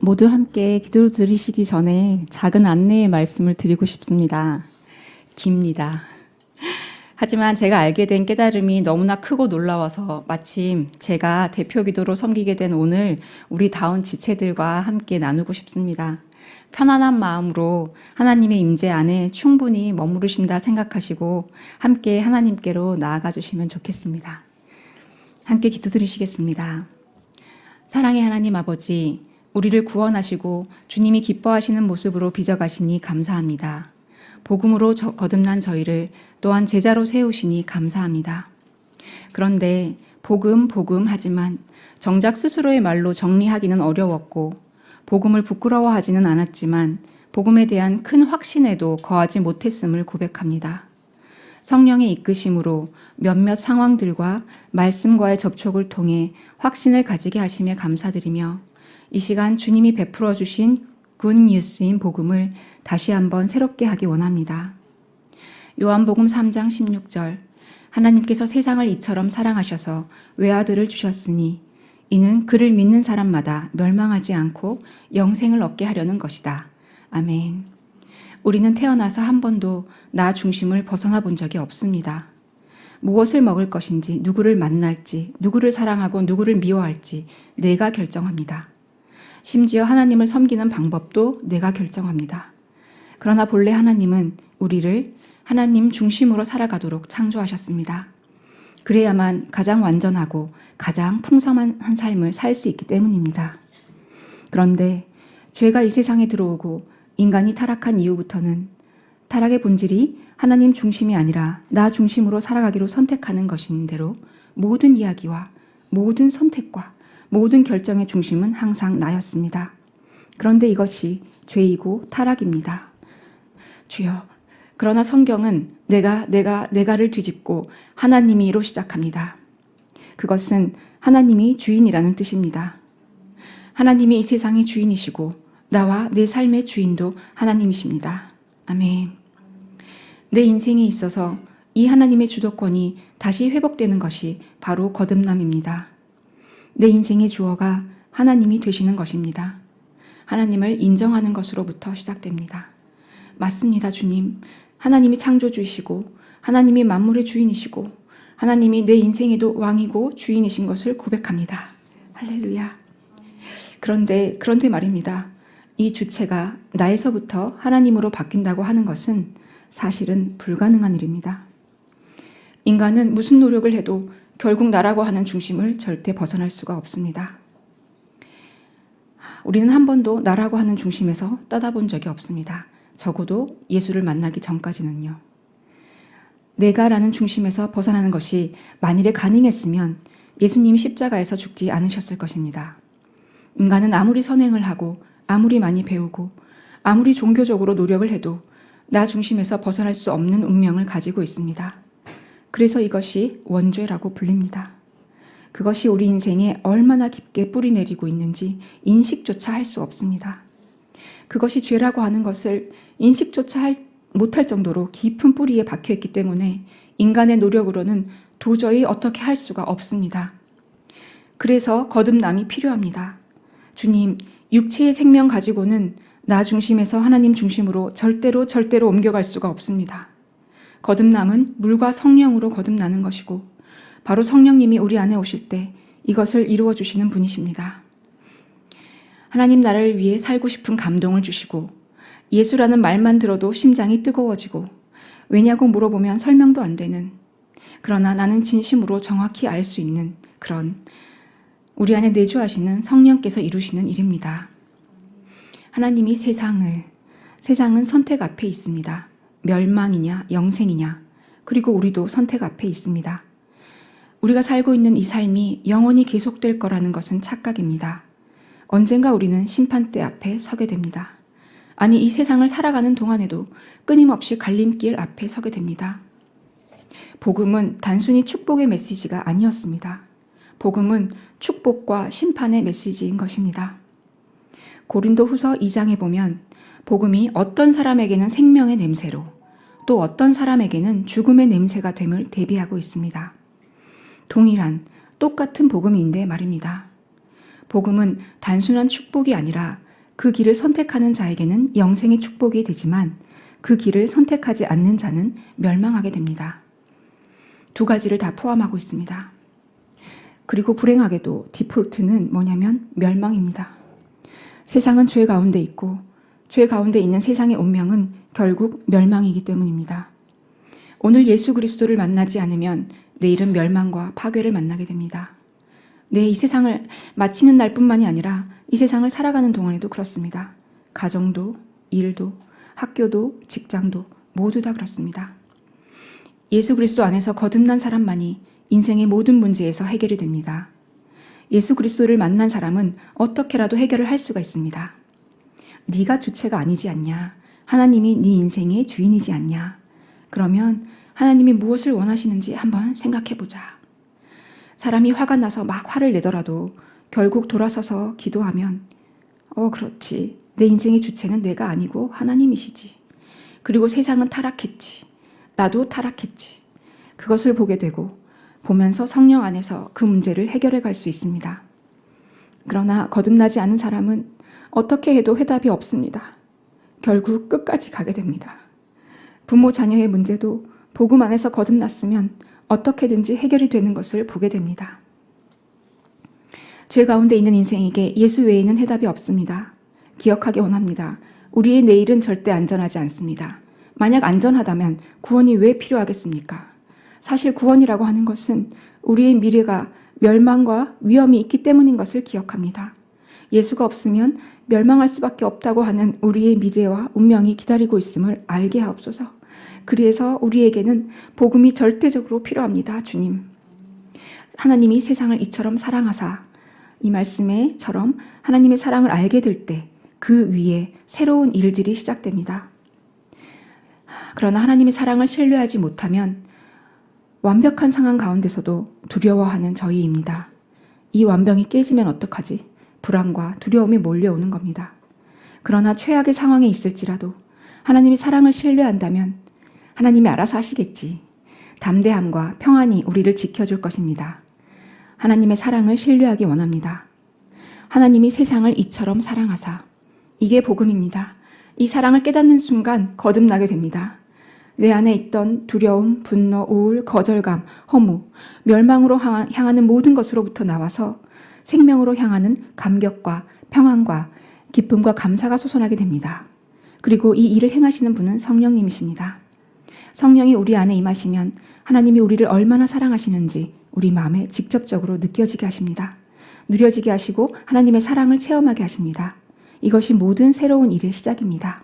모두 함께 기도 드리시기 전에 작은 안내의 말씀을 드리고 싶습니다. 깁니다. 하지만 제가 알게 된 깨달음이 너무나 크고 놀라워서 마침 제가 대표 기도로 섬기게 된 오늘 우리 다운 지체들과 함께 나누고 싶습니다. 편안한 마음으로 하나님의 임재 안에 충분히 머무르신다 생각하시고 함께 하나님께로 나아가 주시면 좋겠습니다. 함께 기도 드리시겠습니다. 사랑의 하나님 아버지, 우리를 구원하시고 주님이 기뻐하시는 모습으로 빚어가시니 감사합니다. 복음으로 거듭난 저희를 또한 제자로 세우시니 감사합니다. 그런데 복음 하지만 정작 스스로의 말로 정리하기는 어려웠고 복음을 부끄러워하지는 않았지만 복음에 대한 큰 확신에도 거하지 못했음을 고백합니다. 성령의 이끄심으로 몇몇 상황들과 말씀과의 접촉을 통해 확신을 가지게 하심에 감사드리며 이 시간 주님이 베풀어 주신 굿뉴스인 복음을 다시 한번 새롭게 하기 원합니다. 요한복음 3장 16절 하나님께서 세상을 이처럼 사랑하셔서 외아들을 주셨으니 이는 그를 믿는 사람마다 멸망하지 않고 영생을 얻게 하려는 것이다. 아멘. 우리는 태어나서 한 번도 나 중심을 벗어나 본 적이 없습니다. 무엇을 먹을 것인지, 누구를 만날지, 누구를 사랑하고 누구를 미워할지 내가 결정합니다. 심지어 하나님을 섬기는 방법도 내가 결정합니다. 그러나 본래 하나님은 우리를 하나님 중심으로 살아가도록 창조하셨습니다. 그래야만 가장 완전하고 가장 풍성한 삶을 살 수 있기 때문입니다. 그런데 죄가 이 세상에 들어오고 인간이 타락한 이후부터는 타락의 본질이 하나님 중심이 아니라 나 중심으로 살아가기로 선택하는 것인 대로 모든 이야기와 모든 선택과 모든 결정의 중심은 항상 나였습니다. 그런데 이것이 죄이고 타락입니다. 주여, 그러나 성경은 내가를 뒤집고 하나님이로 시작합니다. 그것은 하나님이 주인이라는 뜻입니다. 하나님이 이 세상의 주인이시고 나와 내 삶의 주인도 하나님이십니다. 아멘. 내 인생에 있어서 이 하나님의 주도권이 다시 회복되는 것이 바로 거듭남입니다. 내 인생의 주어가 하나님이 되시는 것입니다. 하나님을 인정하는 것으로부터 시작됩니다. 맞습니다, 주님. 하나님이 창조주이시고 하나님이 만물의 주인이시고 하나님이 내 인생에도 왕이고 주인이신 것을 고백합니다. 할렐루야. 그런데 말입니다. 이 주체가 나에서부터 하나님으로 바뀐다고 하는 것은 사실은 불가능한 일입니다. 인간은 무슨 노력을 해도 결국 나라고 하는 중심을 절대 벗어날 수가 없습니다. 우리는 한 번도 나라고 하는 중심에서 떠나본 적이 없습니다. 적어도 예수를 만나기 전까지는요. 내가라는 중심에서 벗어나는 것이 만일에 가능했으면 예수님이 십자가에서 죽지 않으셨을 것입니다. 인간은 아무리 선행을 하고 아무리 많이 배우고 아무리 종교적으로 노력을 해도 나 중심에서 벗어날 수 없는 운명을 가지고 있습니다. 그래서 이것이 원죄라고 불립니다. 그것이 우리 인생에 얼마나 깊게 뿌리 내리고 있는지 인식조차 할 수 없습니다. 그것이 죄라고 하는 것을 인식조차 못할 정도로 깊은 뿌리에 박혀있기 때문에 인간의 노력으로는 도저히 어떻게 할 수가 없습니다. 그래서 거듭남이 필요합니다. 주님, 육체의 생명 가지고는 나 중심에서 하나님 중심으로 절대로 옮겨갈 수가 없습니다. 거듭남은 물과 성령으로 거듭나는 것이고 바로 성령님이 우리 안에 오실 때 이것을 이루어 주시는 분이십니다. 하나님 나라를 위해 살고 싶은 감동을 주시고 예수라는 말만 들어도 심장이 뜨거워지고 왜냐고 물어보면 설명도 안 되는, 그러나 나는 진심으로 정확히 알 수 있는 그런 우리 안에 내주하시는 성령께서 이루시는 일입니다. 하나님이 세상은 선택 앞에 있습니다. 멸망이냐 영생이냐, 그리고 우리도 선택 앞에 있습니다. 우리가 살고 있는 이 삶이 영원히 계속될 거라는 것은 착각입니다. 언젠가 우리는 심판대 앞에 서게 됩니다. 아니, 이 세상을 살아가는 동안에도 끊임없이 갈림길 앞에 서게 됩니다. 복음은 단순히 축복의 메시지가 아니었습니다. 복음은 축복과 심판의 메시지인 것입니다. 고린도후서 2장에 보면 복음이 어떤 사람에게는 생명의 냄새로 또 어떤 사람에게는 죽음의 냄새가 됨을 대비하고 있습니다. 똑같은 복음인데 말입니다. 복음은 단순한 축복이 아니라 그 길을 선택하는 자에게는 영생의 축복이 되지만 그 길을 선택하지 않는 자는 멸망하게 됩니다. 두 가지를 다 포함하고 있습니다. 그리고 불행하게도 디폴트는 뭐냐면 멸망입니다. 세상은 죄 가운데 있고 죄 가운데 있는 세상의 운명은 결국 멸망이기 때문입니다. 오늘 예수 그리스도를 만나지 않으면 내일은 멸망과 파괴를 만나게 됩니다. 이 세상을 마치는 날뿐만이 아니라 이 세상을 살아가는 동안에도 그렇습니다. 가정도, 일도, 학교도, 직장도 모두 다 그렇습니다. 예수 그리스도 안에서 거듭난 사람만이 인생의 모든 문제에서 해결이 됩니다. 예수 그리스도를 만난 사람은 어떻게라도 해결을 할 수가 있습니다. 네가 주체가 아니지 않냐? 하나님이 네 인생의 주인이지 않냐? 그러면 하나님이 무엇을 원하시는지 한번 생각해 보자. 사람이 화가 나서 막 화를 내더라도 결국 돌아서서 기도하면 그렇지. 내 인생의 주체는 내가 아니고 하나님이시지. 그리고 세상은 타락했지. 나도 타락했지. 그것을 보게 되고 보면서 성령 안에서 그 문제를 해결해 갈 수 있습니다. 그러나 거듭나지 않은 사람은 어떻게 해도 해답이 없습니다. 결국 끝까지 가게 됩니다. 부모 자녀의 문제도 복음 안에서 거듭났으면 어떻게든지 해결이 되는 것을 보게 됩니다. 죄 가운데 있는 인생에게 예수 외에는 해답이 없습니다. 기억하기 원합니다. 우리의 내일은 절대 안전하지 않습니다. 만약 안전하다면 구원이 왜 필요하겠습니까? 사실 구원이라고 하는 것은 우리의 미래가 멸망과 위험이 있기 때문인 것을 기억합니다. 예수가 없으면 멸망할 수밖에 없다고 하는 우리의 미래와 운명이 기다리고 있음을 알게 하옵소서. 그래서 우리에게는 복음이 절대적으로 필요합니다. 주님. 하나님이 세상을 이처럼 사랑하사 이 말씀에처럼 하나님의 사랑을 알게 될 때 그 위에 새로운 일들이 시작됩니다. 그러나 하나님의 사랑을 신뢰하지 못하면 완벽한 상황 가운데서도 두려워하는 저희입니다. 이 완벽이 깨지면 어떡하지? 불안과 두려움이 몰려오는 겁니다. 그러나 최악의 상황에 있을지라도 하나님의 사랑을 신뢰한다면 하나님이 알아서 하시겠지. 담대함과 평안이 우리를 지켜줄 것입니다. 하나님의 사랑을 신뢰하기 원합니다. 하나님이 세상을 이처럼 사랑하사. 이게 복음입니다. 이 사랑을 깨닫는 순간 거듭나게 됩니다. 내 안에 있던 두려움, 분노, 우울, 거절감, 허무, 멸망으로 향하는 모든 것으로부터 나와서 생명으로 향하는 감격과 평안과 기쁨과 감사가 솟아나게 됩니다. 그리고 이 일을 행하시는 분은 성령님이십니다. 성령이 우리 안에 임하시면 하나님이 우리를 얼마나 사랑하시는지 우리 마음에 직접적으로 느껴지게 하십니다. 누려지게 하시고 하나님의 사랑을 체험하게 하십니다. 이것이 모든 새로운 일의 시작입니다.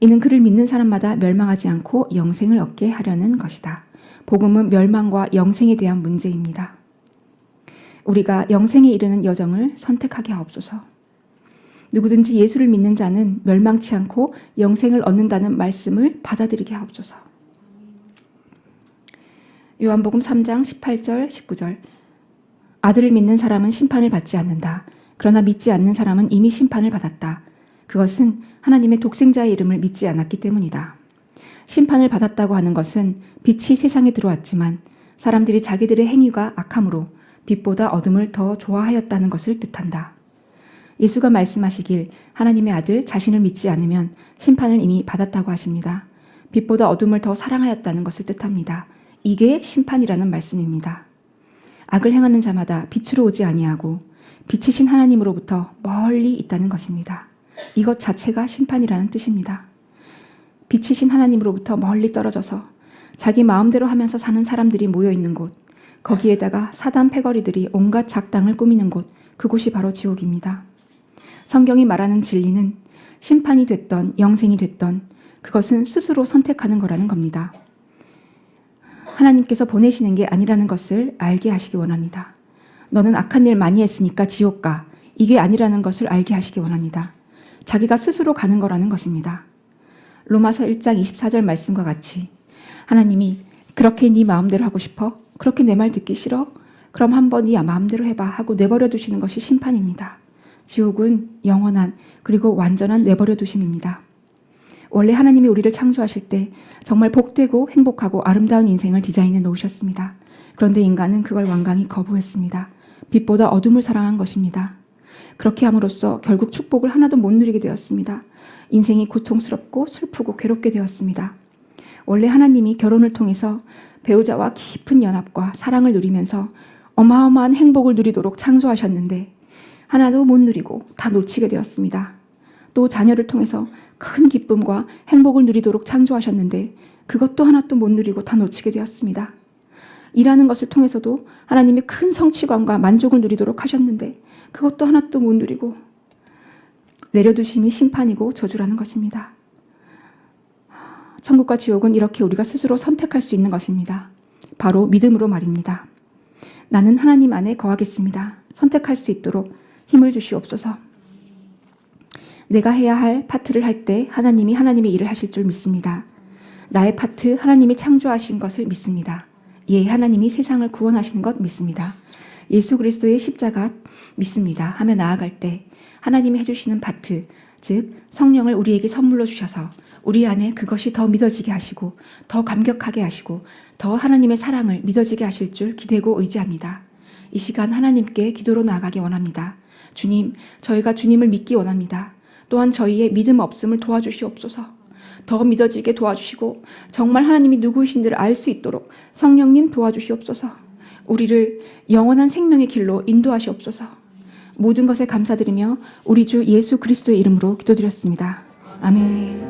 이는 그를 믿는 사람마다 멸망하지 않고 영생을 얻게 하려는 것이다. 복음은 멸망과 영생에 대한 문제입니다. 우리가 영생에 이르는 여정을 선택하게 하옵소서. 누구든지 예수를 믿는 자는 멸망치 않고 영생을 얻는다는 말씀을 받아들이게 하옵소서. 요한복음 3장 18절 19절 아들을 믿는 사람은 심판을 받지 않는다. 그러나 믿지 않는 사람은 이미 심판을 받았다. 그것은 하나님의 독생자의 이름을 믿지 않았기 때문이다. 심판을 받았다고 하는 것은 빛이 세상에 들어왔지만 사람들이 자기들의 행위가 악함으로 빛보다 어둠을 더 좋아하였다는 것을 뜻한다. 예수가 말씀하시길 하나님의 아들 자신을 믿지 않으면 심판을 이미 받았다고 하십니다. 빛보다 어둠을 더 사랑하였다는 것을 뜻합니다. 이게 심판이라는 말씀입니다. 악을 행하는 자마다 빛으로 오지 아니하고 빛이신 하나님으로부터 멀리 있다는 것입니다. 이것 자체가 심판이라는 뜻입니다. 빛이신 하나님으로부터 멀리 떨어져서 자기 마음대로 하면서 사는 사람들이 모여 있는 곳, 거기에다가 사단 패거리들이 온갖 작당을 꾸미는 곳, 그곳이 바로 지옥입니다. 성경이 말하는 진리는 심판이 됐던 영생이 됐던 그것은 스스로 선택하는 거라는 겁니다. 하나님께서 보내시는 게 아니라는 것을 알게 하시기 원합니다. 너는 악한 일 많이 했으니까 지옥 가. 이게 아니라는 것을 알게 하시기 원합니다. 자기가 스스로 가는 거라는 것입니다. 로마서 1장 24절 말씀과 같이 하나님이 그렇게 네 마음대로 하고 싶어? 그렇게 내 말 듣기 싫어? 그럼 한번 네 마음대로 해봐 하고 내버려 두시는 것이 심판입니다. 지옥은 영원한 그리고 완전한 내버려 두심입니다. 원래 하나님이 우리를 창조하실 때 정말 복되고 행복하고 아름다운 인생을 디자인해 놓으셨습니다. 그런데 인간은 그걸 완강히 거부했습니다. 빛보다 어둠을 사랑한 것입니다. 그렇게 함으로써 결국 축복을 하나도 못 누리게 되었습니다. 인생이 고통스럽고 슬프고 괴롭게 되었습니다. 원래 하나님이 결혼을 통해서 배우자와 깊은 연합과 사랑을 누리면서 어마어마한 행복을 누리도록 창조하셨는데 하나도 못 누리고 다 놓치게 되었습니다. 또 자녀를 통해서 큰 기쁨과 행복을 누리도록 창조하셨는데 그것도 하나 또 못 누리고 다 놓치게 되었습니다. 일하는 것을 통해서도 하나님이 큰 성취감과 만족을 누리도록 하셨는데 그것도 하나 또 못 누리고 내려두심이 심판이고 저주라는 것입니다. 천국과 지옥은 이렇게 우리가 스스로 선택할 수 있는 것입니다. 바로 믿음으로 말입니다. 나는 하나님 안에 거하겠습니다. 선택할 수 있도록 힘을 주시옵소서. 내가 해야 할 파트를 할 때 하나님이 하나님의 일을 하실 줄 믿습니다. 나의 파트 하나님이 창조하신 것을 믿습니다. 예, 하나님이 세상을 구원하시는 것 믿습니다. 예수 그리스도의 십자가 믿습니다 하며 나아갈 때 하나님이 해주시는 파트, 즉 성령을 우리에게 선물로 주셔서 우리 안에 그것이 더 믿어지게 하시고 더 감격하게 하시고 더 하나님의 사랑을 믿어지게 하실 줄 기대고 의지합니다. 이 시간 하나님께 기도로 나아가기 원합니다. 주님, 저희가 주님을 믿기 원합니다. 또한 저희의 믿음 없음을 도와주시옵소서. 더 믿어지게 도와주시고 정말 하나님이 누구이신지를 알 수 있도록 성령님 도와주시옵소서. 우리를 영원한 생명의 길로 인도하시옵소서. 모든 것에 감사드리며 우리 주 예수 그리스도의 이름으로 기도드렸습니다. 아멘.